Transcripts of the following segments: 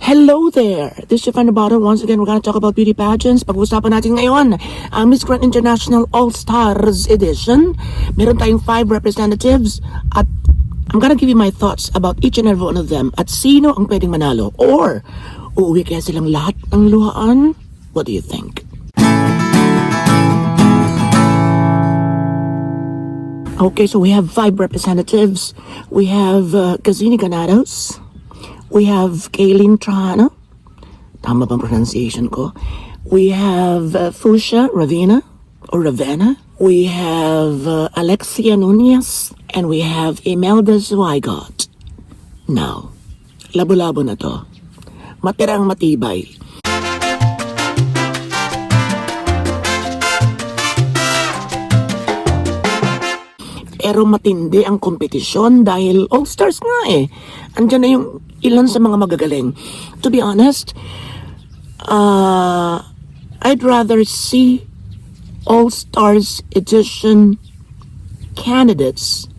Hello there! This is your friend Nabato. Once again, we're gonna talk about beauty pageants. Pag-uusapan natin ngayon ang Miss Grand International All-Stars Edition. Meron tayong 5 representatives at I'm gonna give you my thoughts about each and every one of them at sino ang pwedeng manalo. Or, uuwi kaya silang lahat ng luhaan? What do you think? Okay, so we have 5 representatives. We have Gazini Ganados. We have Kaylin Trajano. Tama bang pronunciation ko? We have Fuchsia Ravina or Ravenna. We have Alexia Nunez. And we have Imelda Zweigot. Now, labo-labo na to. Matirang matibay. Pero matindi ang kompetisyon dahil all-stars nga eh. Andiyan na yung ilan sa mga magagaling. To be honest, I'd rather see all-stars edition candidates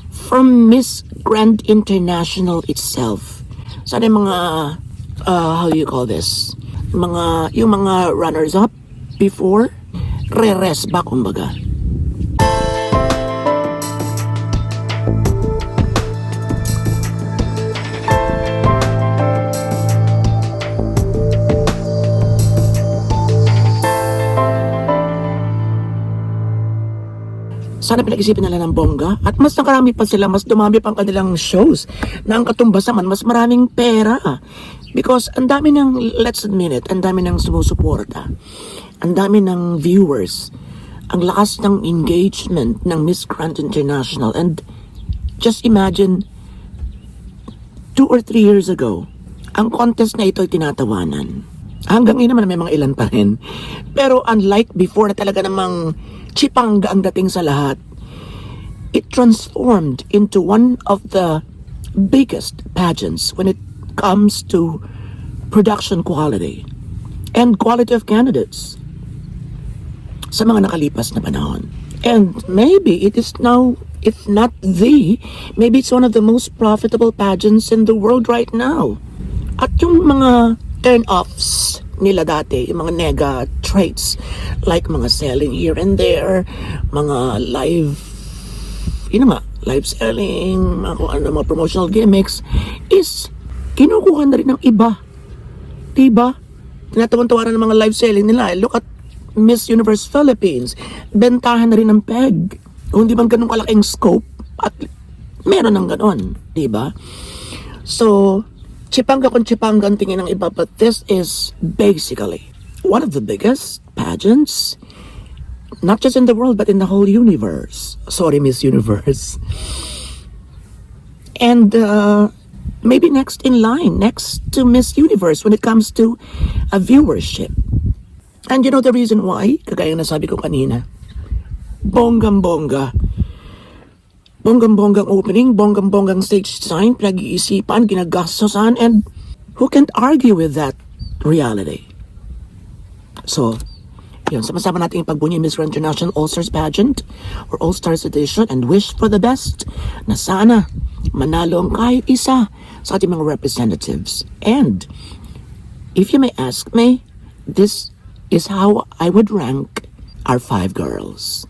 from Miss Grand International itself. Sana yung mga, how do you call this? Yung mga runners-up before, re-res ba kumbaga. Sana pinag-isipin nila ng bongga at mas nakarami pa sila, mas dumami pang kanilang shows na ang katumbas naman, mas maraming pera. Because ang dami ng, let's admit it, ang dami ng sumusuporta, ang dami ng viewers, ang lakas ng engagement ng Miss Grand International. And just imagine, 2 or 3 years ago, ang contest na ito ay tinatawanan. Hanggang ngayon naman may mga ilan pa rin. Pero unlike before na talaga namang chipangga ang dating sa lahat, it transformed into one of the biggest pageants when it comes to production quality and quality of candidates sa mga nakalipas na panahon. And maybe it is now, if not maybe it's one of the most profitable pageants in the world right now. At yung mga turn-offs nila dati, yung mga nega traits, like mga selling here and there, mga live selling, mga promotional gimmicks, is kinukuha na rin ng iba. Diba? Tinatawan-tawaran ng mga live selling nila. Look at Miss Universe Philippines. Bentahan na rin ng peg. Kung di bang ganun kalaking scope, at meron ng ganun. Diba? So, chipangga kung chipangga ang tingin ng iba, but this is basically one of the biggest pageants, not just in the world, but in the whole universe. Sorry, Miss Universe. And maybe next in line, next to Miss Universe when it comes to a viewership. And you know the reason why? Kagaya na sabi ko kanina, bonggam-bongga. Bonggam-bonggang opening, bonggam-bonggang stage design, pinag-iisipan, ginagastosan, and who can't argue with that reality? So, yun, sama-sama natin ipagbunyi Miss Grand International All-Stars Pageant or All-Stars Edition and wish for the best na sana manalo ang kahit isa sa ating mga representatives. And, if you may ask me, this is how I would rank our 5 girls.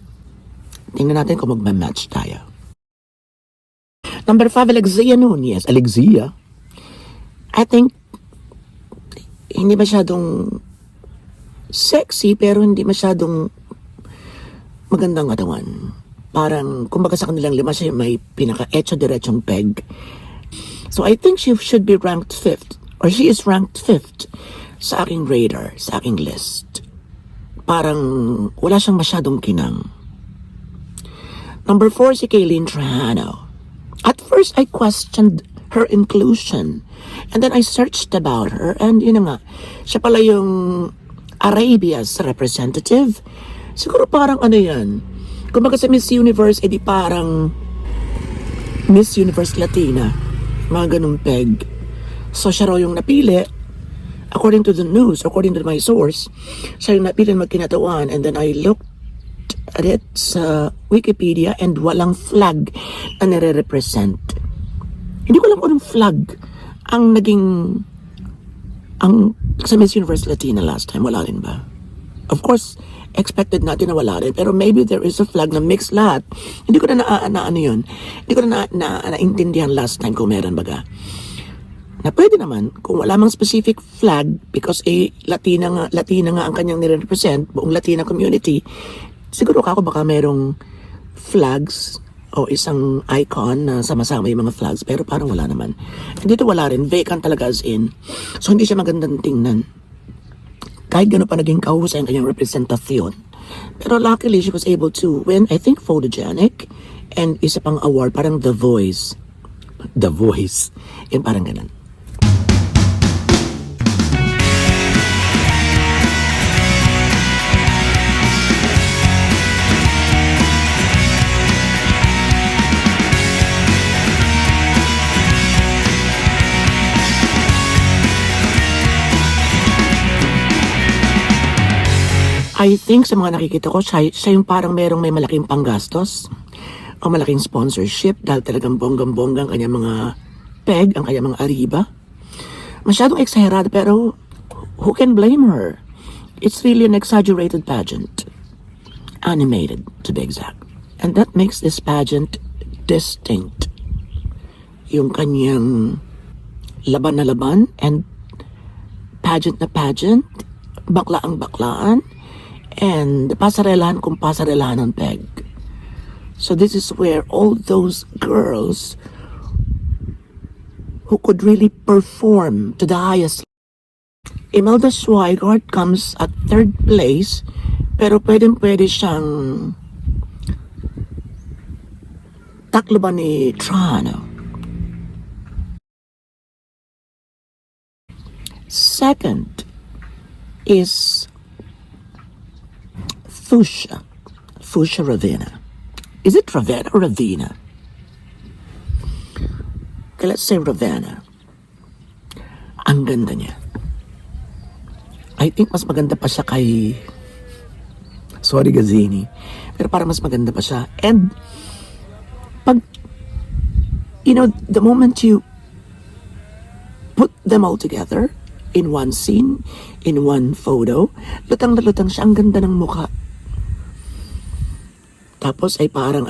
Tingnan natin kung magma-match tayo. Number 5, Alexia Nunez. Alexia? I think, hindi masyadong sexy, pero hindi masyadong magandang katawan. Parang, kumbaga sa kanilang 5, siya may pinaka-etso-diretsong peg. So I think she should be ranked 5th, or she is ranked 5th sa aking radar, sa aking list. Parang, wala siyang masyadong kinang. Number 4, si Kaylin Trajano. At first, I questioned her inclusion. And then I searched about her. And yun nga, siya pala yung Arabia's representative. Siguro parang ano yan. Kung sa Miss Universe, edi parang Miss Universe Latina. Mga ganung peg. So siya raw yung napili. According to the news, according to my source, siya yung napili magkinatawan. And then I looked at it sa Wikipedia and walang flag na nire-represent. Hindi ko alam kung anong flag ang naging Ang sa Miss Universe Latina last time, wala rin ba? Of course, expected natin na wala rin. Pero maybe there is a flag na mix lahat. Hindi ko na ano yun. Hindi ko na naintindihan last time kung meron baga. Na pwede naman, kung wala mang specific flag, because Latina nga ang kanyang nire-represent, buong Latina community, siguro ako baka merong flags o isang icon na sama-sama yung mga flags, pero parang wala naman. Dito wala rin, vacant talaga as in. So hindi siya magandang tingnan. Kahit gano'n pa naging kahusay ang kanyang representasyon. Pero luckily, she was able to win, I think, photogenic, and isa pang award, parang The Voice. The Voice. Yan parang ganun. I think sa mga nakikita ko, siya yung parang may malaking panggastos o malaking sponsorship dahil talagang bonggang-bonggang kanyang mga peg, ang kanyang mga ariba. Masyadong exagerado pero who can blame her? It's really an exaggerated pageant. Animated, to be exact. And that makes this pageant distinct. Yung kanyang laban na laban and pageant na pageant, baklaan baklaan, and pasarelahan kung pasarelahan ng peg. So this is where all those girls who could really perform to the highest. Imelda Swigart comes at third place, pero pwede siyang takloban ni Trano. Second is Fusha Ravenna. Is it Ravenna or Ravina? Okay, let's say Ravenna. Ang ganda niya. I think mas maganda pa siya kay... Sorry, Gazzini. Pero parang mas maganda pa siya. And, the moment you put them all together in one scene, in one photo, lutang na lutang siya. Ang ganda ng mukha. Tapos ay parang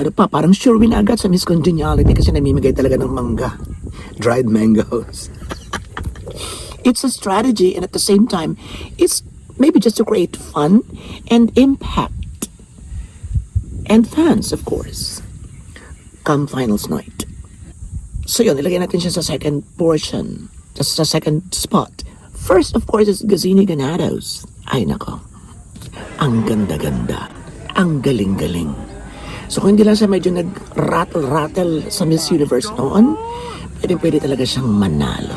sure win agad sa Miss Congeniality kasi namimigay talaga ng mangga. Dried mangoes. It's a strategy and at the same time, it's maybe just to create fun and impact. And fans, of course. Come finals night. So yun, ilagay natin siya sa second portion. Just sa second spot. First, of course, is Gazzini Granados. Ay nako. Ang ganda-ganda. Ang galing-galing. So kung hindi lang siya medyo nag-rattle-rattle sa Miss Universe noon, pwede talaga siyang manalo.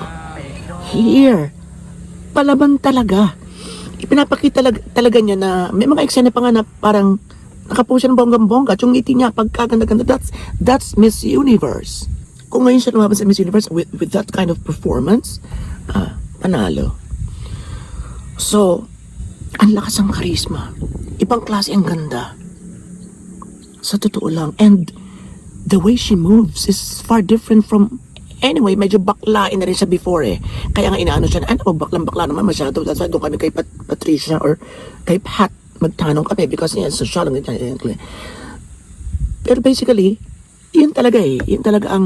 Here, palaban talaga. Ipinapakita talaga niya na may mga eksena pa nga na parang nakapo siya ng bonggang-bongga. At yung ngiti niya, pagkaganda-ganda, that's Miss Universe. Kung ngayon siya lumaban sa Miss Universe with that kind of performance, panalo. So, ang lakas ng charisma. Ibang klase ang ganda. Sa totoo lang. And the way she moves is far different from... Anyway, medyo baklain na rin siya before eh. Kaya nga inaano siya na, baklang-bakla naman masyado. That's why doon kami kay Patricia or kay Pat magtanong kami because yan, social lang. Pero basically, yun talaga eh. Yun talaga ang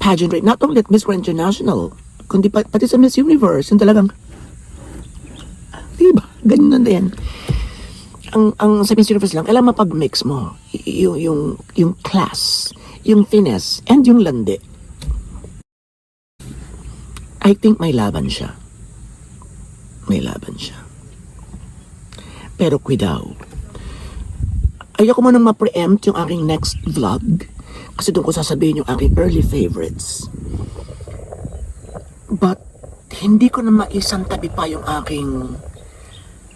pageantry. Not only at Miss Grand International, kundi pati sa Miss Universe. Yun talagang... Diba? Ganyan na yan. Ang sa Miss Universe lang, kailangan mapag-mix mo yung class, yung finesse, and yung landi. I think may laban siya. May laban siya. Pero kuidaw. Ayoko mo nang ma-preempt yung aking next vlog kasi doon ko sasabihin yung aking early favorites. But hindi ko na maisang tabi pa yung aking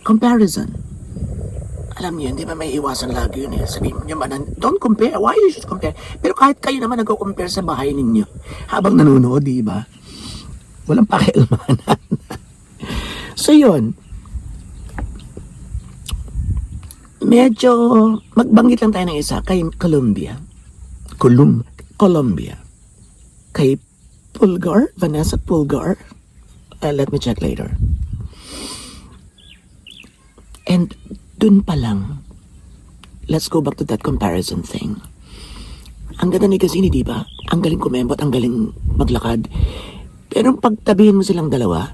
comparison. Alam niyo, hindi ba may iwasan lagi yun eh. Sabihin niyo ba, don't compare. Why you should compare? Pero kahit kayo naman nag-compare sa bahay ninyo, habang nanonood, di ba? Walang pakialmanan. So yun, medyo magbanggit lang tayo ng isa kay Colombia. Colombia. Kay Pulgar, Vanessa Pulgar. Let me check later. And dun pa lang, let's go back to that comparison thing. Ang ganda ni Gazini, di ba? Ang galing kumembot, ang galing maglakad. Pero pagtabihin mo silang dalawa,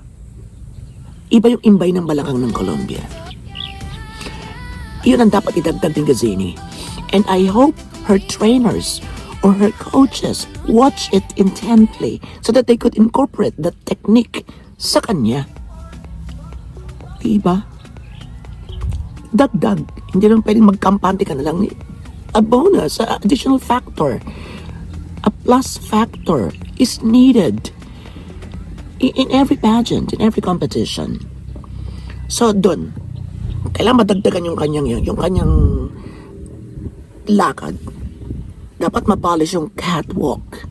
iba yung imbay ng balakang ng Colombia. Yun ang dapat idagdag ni Gazini. And I hope her trainers or her coaches watch it intently so that they could incorporate that technique sa kanya. Diba? Dagdag. Hindi lang pwedeng magkampante ka na lang. A bonus, a additional factor, a plus factor is needed in every pageant, in every competition. So, dun, kailangan madagdagan yung kanyang lakad. Dapat mapolish yung catwalk,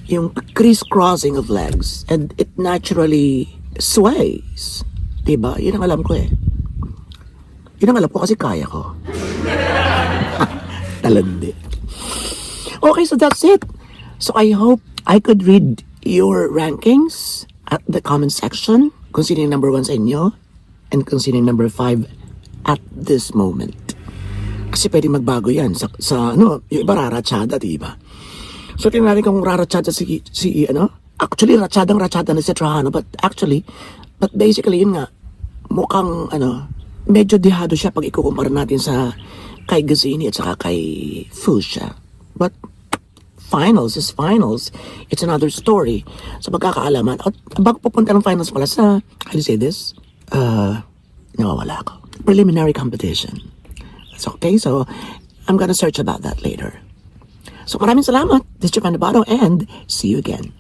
yung crisscrossing of legs, and it naturally sways. Diba? Yun ang alam ko eh. Yun ang alam ko kasi kaya ko. Talandi. Okay, so that's it. So I hope I could read your rankings at the comment section. Kung sino yung number 1 sa inyo and kung sino yung number 5 at this moment. Kasi pwede magbago yan sa yung iba raratsada, diba? So tingnan natin kung raratsada si actually ratsadang na si Trajano, but basically yun nga, mukhang medyo dihado siya pag ikukumpara natin sa kay Gazini at saka kay Fuchsia. But finals is finals. It's another story. Sa pagkakaalaman. At bago pupunta ng finals pala sa, how do you say this? Nawawala ako. Preliminary competition. That's okay. So, I'm gonna search about that later. So, maraming salamat. This is Japan Nabato and see you again.